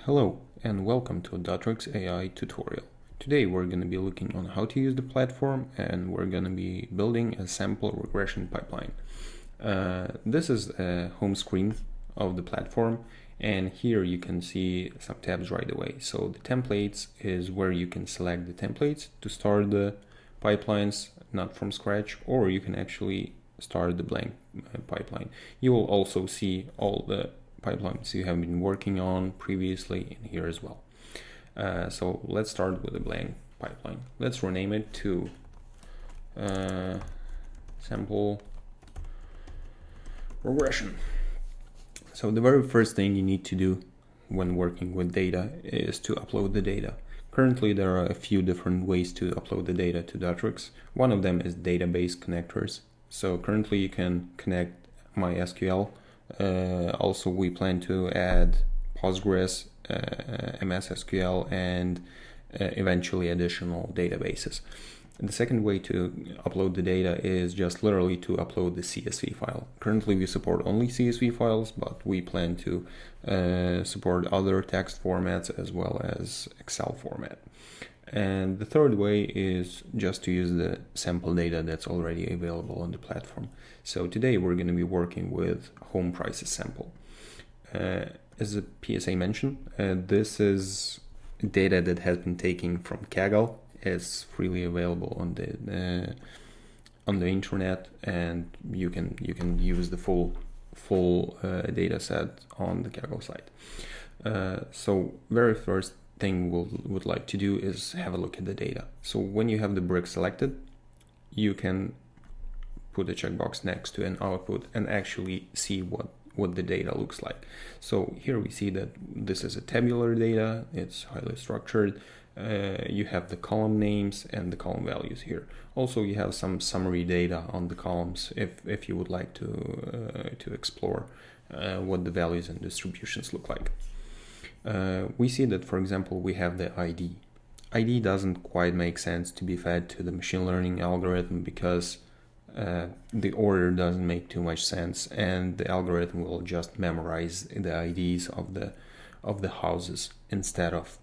Hello and welcome to datrics.ai tutorial. Today we're going to be looking on how to use the platform and we're going to be building a sample regression pipeline. This is a home screen of the platform, and here you can see some tabs right away. So the templates is where you can select the templates to start the pipelines, not from scratch, or you can actually start the blank pipeline. You will also see all the pipelines you have been working on previously in here as well. So let's start with a blank pipeline. Let's rename it to sample regression. So the very first thing you need to do when working with data is to upload the data. Currently there are a few different ways to upload the data to Datrix. One of them is database connectors. So currently you can connect MySQL. Also we plan to add Postgres, MS SQL, and eventually additional databases. And the second way to upload the data is just literally to upload the CSV file. Currently we support only CSV files, but we plan to support other text formats as well as Excel format. And the third way is just to use the sample data that's already available on the platform. So today we're going to be working with home prices sample. As the PSA mentioned, this is data that has been taken from Kaggle. It's freely available on the internet, and you can use the full data set on the Kaggle site. So very first thing would like to do is have a look at the data. So when you have the brick selected, you can put a checkbox next to an output and actually see what the data looks like. So here we see that this is a tabular data. It's highly structured. You have the column names and the column values here. Also, you have some summary data on the columns if you would like to explore what the values and distributions look like. We see that, for example, we have the ID. ID doesn't quite make sense to be fed to the machine learning algorithm because the order doesn't make too much sense, and the algorithm will just memorize the IDs of the houses instead of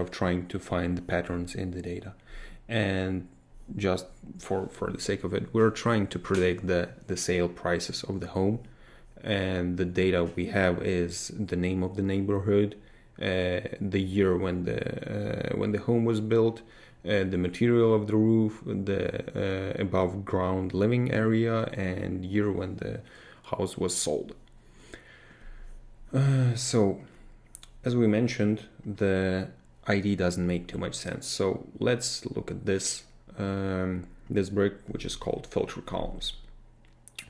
trying to find the patterns in the data. And just for the sake of it, we're trying to predict the sale prices of the home, and the data we have is the name of the neighborhood, the year when the home was built, the material of the roof, the above ground living area, and year when the house was sold. So as we mentioned, the ID doesn't make too much sense. So let's look at this this brick, which is called filter columns.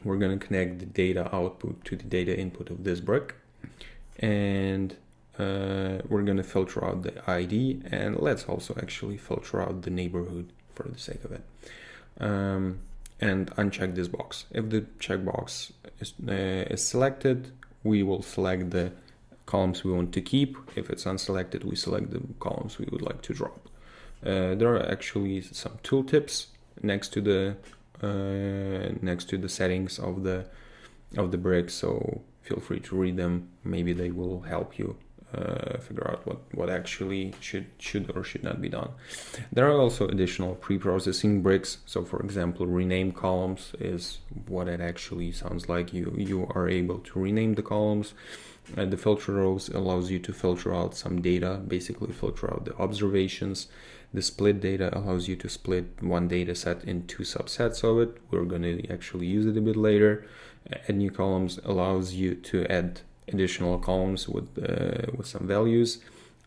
We're going to connect the data output to the data input of this brick, and we're going to filter out the ID, and let's also actually filter out the neighborhood for the sake of it, and uncheck this box. If the checkbox is selected, we will select the columns we want to keep. If it's unselected, we select the columns we would like to drop. There are actually some tooltips next to the settings of the brick, so feel free to read them. Maybe they will help you figure out what actually should or should not be done. There are also additional pre-processing bricks. So for example, rename columns is what it actually sounds like. You are able to rename the columns. The filter rows allows you to filter out some data, basically filter out the observations. The split data allows you to split one data set in two subsets of it. We're going to actually use it a bit later. Add new columns allows you to add additional columns with some values.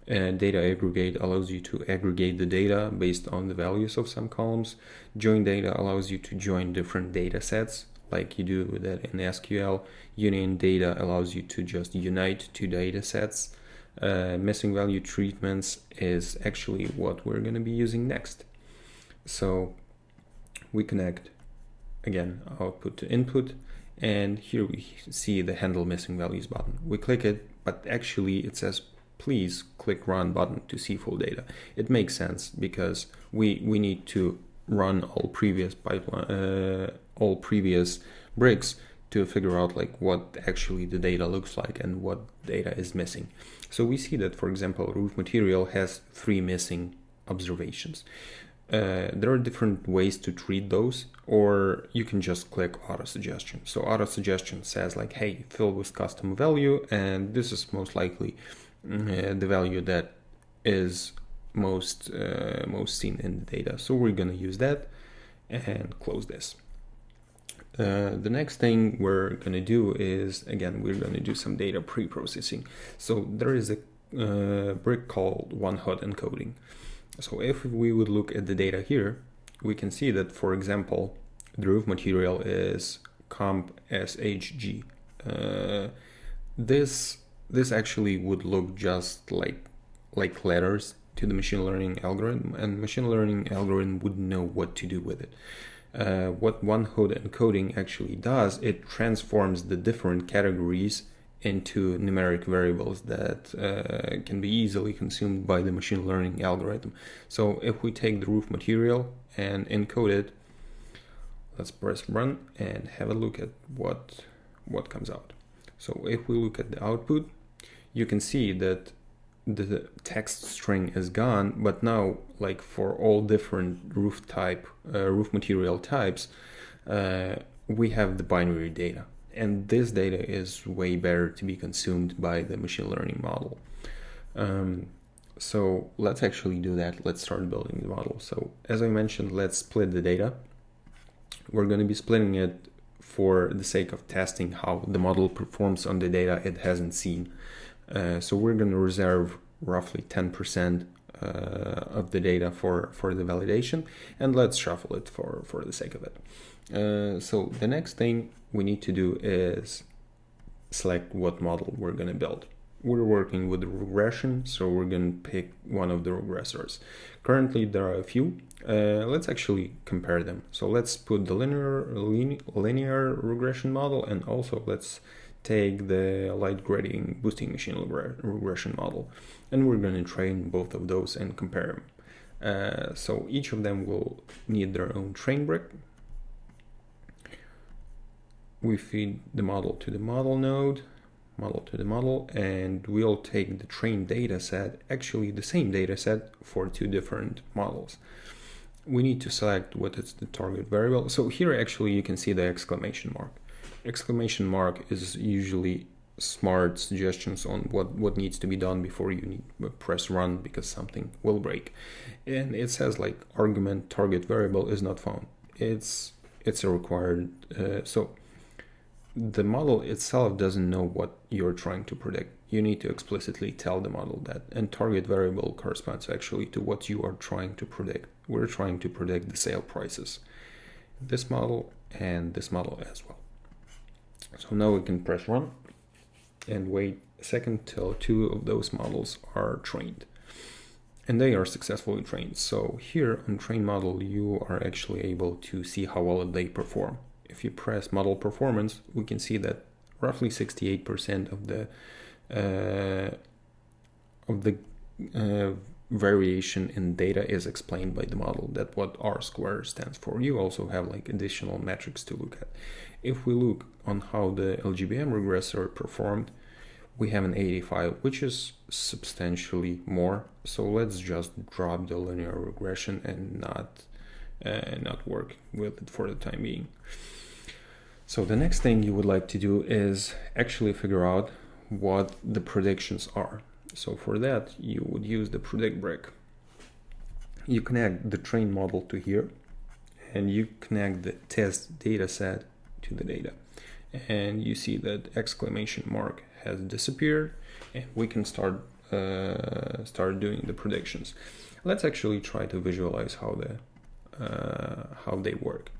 Data aggregate allows you to aggregate the data based on the values of some columns. Join data allows you to join different data sets, like you do that in SQL. Union data allows you to just unite two data sets. Missing value treatments is actually what we're going to be using next. So we connect again output to input, and here we see the handle missing values button. We click it, but actually it says please click run button to see full data. It makes sense because we need to run all previous bricks to figure out like what actually the data looks like and what data is missing. So we see that, for example, roof material has 3 missing observations. There are different ways to treat those, or you can just click auto suggestion. So auto suggestion says like, hey, fill with custom value, and this is most likely the value that is most seen in the data. So we're going to use that and close this. The next thing we're going to do is, again, we're going to do some data pre-processing. So there is a brick called one-hot encoding. So if we would look at the data here, we can see that, for example, the roof material is comp SHG. This actually would look just like letters to the machine learning algorithm, and machine learning algorithm would know what to do with it. What one-hot encoding actually does, it transforms the different categories into numeric variables that can be easily consumed by the machine learning algorithm. So if we take the roof material and encode it, let's press run and have a look at what comes out. So if we look at the output, you can see that the text string is gone, but now, like for all different roof material types, we have the binary data, and this data is way better to be consumed by the machine learning model. So let's actually do that. Let's start building the model. So as I mentioned, let's split the data. We're going to be splitting it for the sake of testing how the model performs on the data it hasn't seen. So we're going to reserve roughly 10% of the data for the validation, and let's shuffle it for the sake of it. So the next thing we need to do is select what model we're going to build. We're working with regression, so we're going to pick one of the regressors. Currently there are a few. Let's actually compare them. So let's put the linear regression model, and also let's take the light gradient boosting machine regression model, and we're going to train both of those and compare them. So each of them will need their own train brick. We feed the model to the model node, and we'll take the trained data set, actually the same data set for 2 different models. We need to select what is the target variable. So here actually you can see the exclamation mark. Exclamation mark is usually smart suggestions on what needs to be done before you need to press run because something will break. And it says like argument target variable is not found. It's a required, so the model itself doesn't know what you're trying to predict. You need to explicitly tell the model that, and target variable corresponds actually to what you are trying to predict. We're trying to predict the sale prices, this model and this model as well. So now we can press run and wait a second till 2 of those models are trained, and they are successfully trained. So here on train model, you are actually able to see how well they perform. If you press model performance, we can see that roughly 68% of the variation in data is explained by the model. That what R square stands for. You also have like additional metrics to look at. If we look on how the LGBM regressor performed, we have an 85, which is substantially more. So let's just drop the linear regression and not work with it for the time being. So the next thing you would like to do is actually figure out what the predictions are. So for that, you would use the predict brick. You connect the train model to here, and you connect the test data set to the data. And you see that exclamation mark has disappeared, and we can start doing the predictions. Let's actually try to visualize how they work.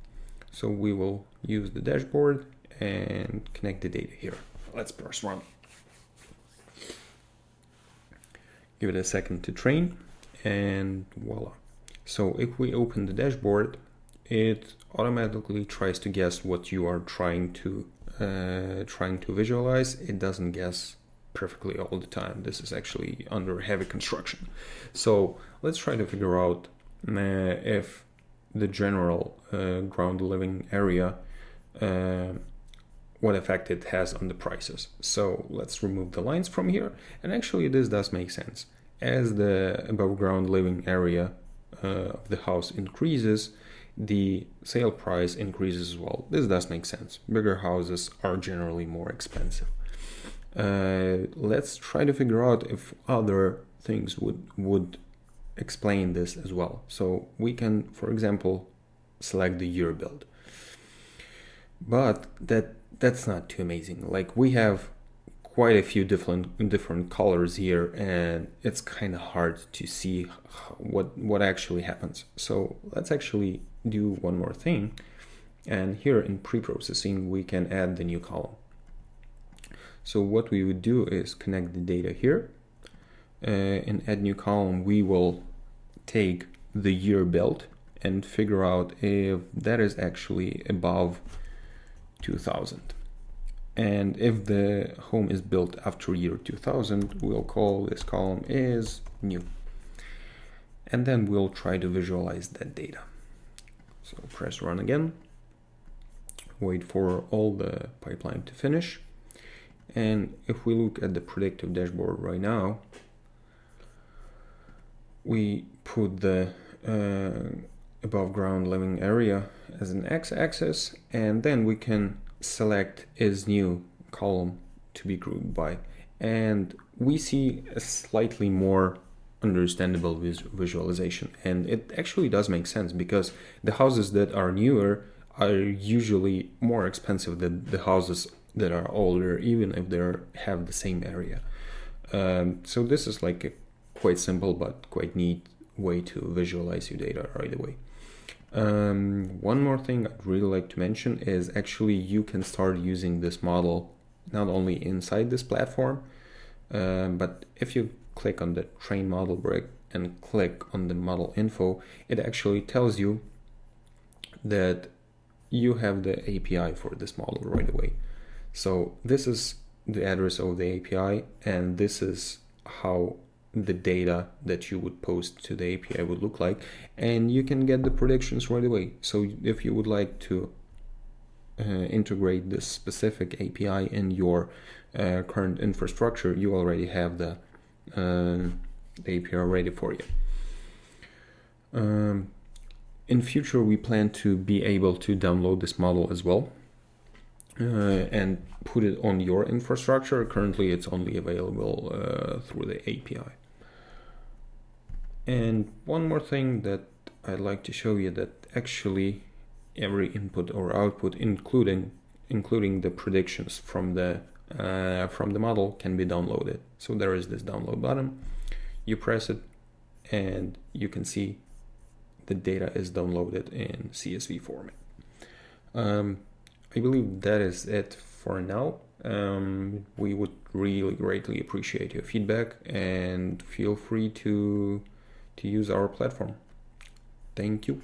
So we will use the dashboard and connect the data here. Let's press run. Give it a second to train, and voila. So if we open the dashboard, it automatically tries to guess what you are trying to visualize. It doesn't guess perfectly all the time. This is actually under heavy construction. So let's try to figure out if the general ground living area what effect it has on the prices. So let's remove the lines from here. And actually this does make sense. As the above ground living area of the house increases, the sale price increases as well. This does make sense. Bigger houses are generally more expensive. Let's try to figure out if other things would explain this as well. So we can, for example, select the year build. But that's not too amazing. Like, we have quite a few different colors here, and it's kind of hard to see what actually happens. So let's actually do one more thing. And here in preprocessing, we can add the new column. So what we would do is connect the data here. In add new column, we will take the year built and figure out if that is actually above 2000. And if the home is built after year 2000, we'll call this column is new. And then we'll try to visualize that data. So press run again, wait for all the pipeline to finish. And if we look at the predictive dashboard right now, we put the above ground living area as an x-axis, and then we can select is new column to be grouped by. And we see a slightly more understandable visualization. And it actually does make sense, because the houses that are newer are usually more expensive than the houses that are older, even if they have the same area. So this is like a quite simple but quite neat way to visualize your data right away. One more thing I'd really like to mention is actually you can start using this model not only inside this platform, but if you click on the train model brick and click on the model info, it actually tells you that you have the API for this model right away. So this is the address of the API, and this is how the data that you would post to the API would look like, and you can get the predictions right away. So if you would like to integrate this specific API in your current infrastructure, you already have the API ready for you. In future, we plan to be able to download this model as well and put it on your infrastructure. Currently, it's only available through the API. And one more thing that I'd like to show you, that actually every input or output, including the predictions from the model, can be downloaded. So there is this download button. You press it, and you can see the data is downloaded in CSV format. I believe that is it for now. We would really greatly appreciate your feedback, and feel free to use our platform. Thank you.